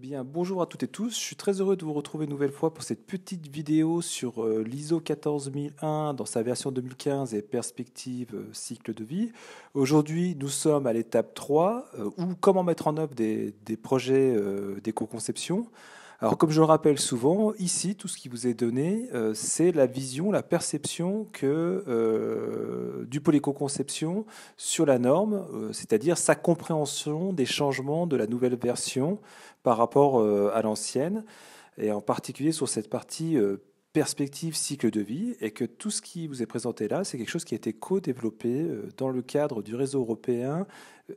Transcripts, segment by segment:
Bien, bonjour à toutes et tous. Je suis très heureux de vous retrouver une nouvelle fois pour cette petite vidéo sur l'ISO 14001 dans sa version 2015 et perspective cycle de vie. Aujourd'hui, nous sommes à l'étape 3, ou comment mettre en œuvre des projets d'éco-conception. Alors, comme je le rappelle souvent, ici, tout ce qui vous est donné, c'est la vision, la perception du pôle éco-conception sur la norme, c'est-à-dire sa compréhension des changements de la nouvelle version par rapport à l'ancienne, et en particulier sur cette partie perspective cycle de vie, et que tout ce qui vous est présenté là, c'est quelque chose qui a été co-développé dans le cadre du réseau européen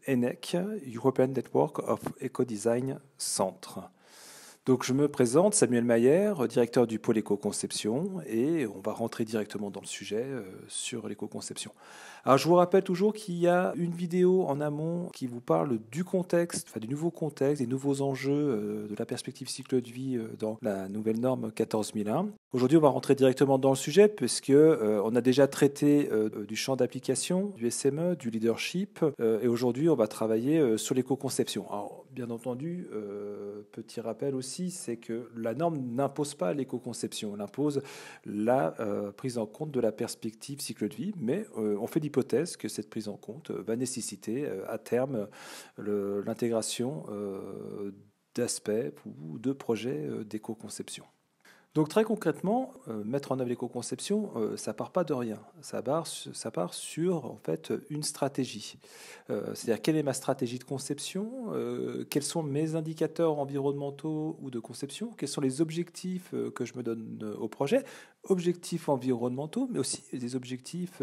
ENEC, European Network of Eco-Design Centre. Donc je me présente, Samuel Mayer, directeur du pôle éco-conception, et on va rentrer directement dans le sujet sur l'éco-conception. Alors je vous rappelle toujours qu'il y a une vidéo en amont qui vous parle du contexte, enfin du nouveau contexte, des nouveaux enjeux de la perspective cycle de vie dans la nouvelle norme 14001. Aujourd'hui, on va rentrer directement dans le sujet puisque on a déjà traité du champ d'application, du SME, du leadership, et aujourd'hui, on va travailler sur l'éco-conception. Alors, bien entendu, petit rappel aussi, c'est que la norme n'impose pas l'éco-conception, elle impose la prise en compte de la perspective cycle de vie, mais on fait l'hypothèse que cette prise en compte va nécessiter à terme l'intégration d'aspects ou de projets d'éco-conception. Donc très concrètement, mettre en œuvre l'éco-conception, ça part pas de rien. Ça part sur en fait une stratégie. C'est-à-dire quelle est ma stratégie de conception, quels sont mes indicateurs environnementaux ou de conception, quels sont les objectifs que je me donne au projet, objectifs environnementaux, mais aussi des objectifs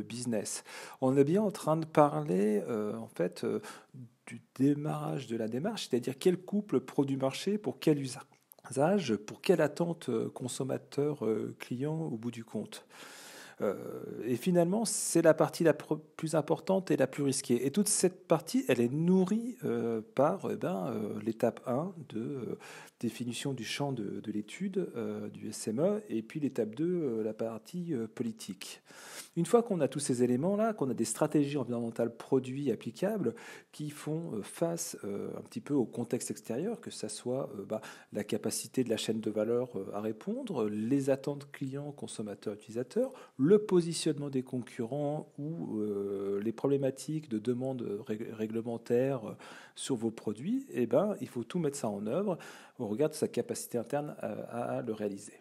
business. On est bien en train de parler en fait du démarrage de la démarche, c'est-à-dire quel couple produit-marché pour quel usage. Pour quelle attente consommateur-client au bout du compte. Et finalement, c'est la partie la plus importante et la plus risquée. Et toute cette partie, elle est nourrie par l'étape 1 de définition du champ de l'étude du SME, et puis l'étape 2, la partie politique. Une fois qu'on a tous ces éléments-là, qu'on a des stratégies environnementales produits applicables qui font face un petit peu au contexte extérieur, que ce soit la capacité de la chaîne de valeur à répondre, les attentes clients, consommateurs, utilisateurs, le positionnement des concurrents ou les problématiques de demande réglementaire sur vos produits, il faut tout mettre ça en œuvre au regard de sa capacité interne à le réaliser.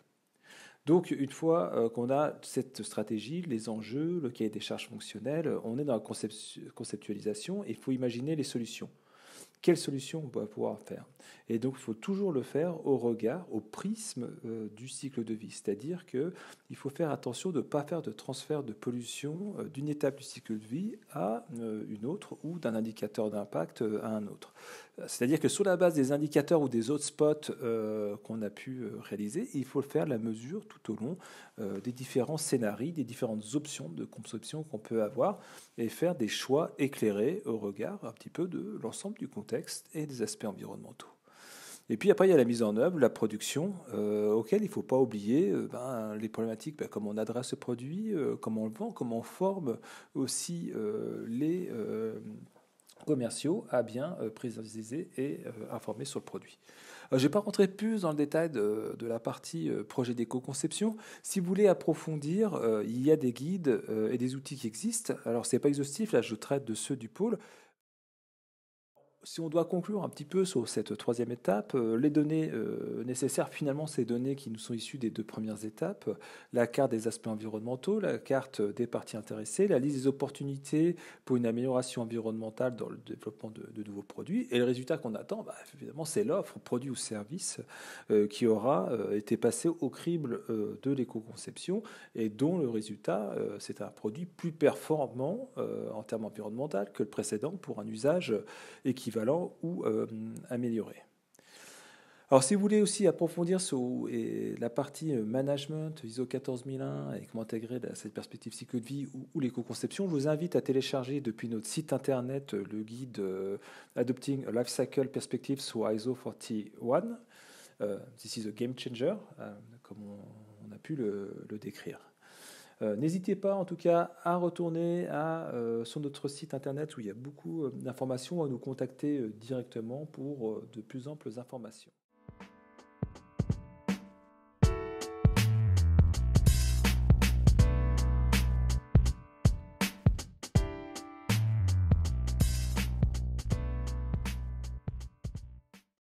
Donc, une fois qu'on a cette stratégie, les enjeux, le cahier des charges fonctionnelles, on est dans la conceptualisation et il faut imaginer les solutions. Quelles solutions on va pouvoir faire? Et donc, il faut toujours le faire au regard, au prisme du cycle de vie. C'est-à-dire qu'il faut faire attention de ne pas faire de transfert de pollution d'une étape du cycle de vie à une autre ou d'un indicateur d'impact à un autre. C'est-à-dire que sur la base des indicateurs ou des hotspots qu'on a pu réaliser, il faut faire la mesure tout au long des différents scénarios, des différentes options de conception qu'on peut avoir et faire des choix éclairés au regard un petit peu de l'ensemble du contexte et des aspects environnementaux. Et puis après, il y a la mise en œuvre, la production, auquel il ne faut pas oublier les problématiques, comment on adresse ce produit, comment on le vend, comment on forme aussi les commerciaux à bien préciser et informer sur le produit. Je ne vais pas rentrer plus dans le détail de la partie projet d'éco-conception. Si vous voulez approfondir, il y a des guides et des outils qui existent. Alors, ce n'est pas exhaustif, là je traite de ceux du pôle. Si on doit conclure un petit peu sur cette troisième étape, les données nécessaires, finalement, ces données qui nous sont issues des deux premières étapes, la carte des aspects environnementaux, la carte des parties intéressées, la liste des opportunités pour une amélioration environnementale dans le développement de nouveaux produits, et le résultat qu'on attend, évidemment, c'est l'offre, produit ou service, qui aura été passé au crible de l'éco-conception, et dont le résultat, c'est un produit plus performant en termes environnementaux que le précédent pour un usage équivalent ou amélioré. Alors, si vous voulez aussi approfondir sur la partie management, ISO 14001 et comment intégrer cette perspective cycle de vie ou l'éco-conception, je vous invite à télécharger depuis notre site internet le guide Adopting a Life Cycle Perspective sur ISO 41. This is a game changer, comme on a pu le décrire. N'hésitez pas en tout cas à retourner sur notre site internet où il y a beaucoup d'informations, à nous contacter directement pour de plus amples informations.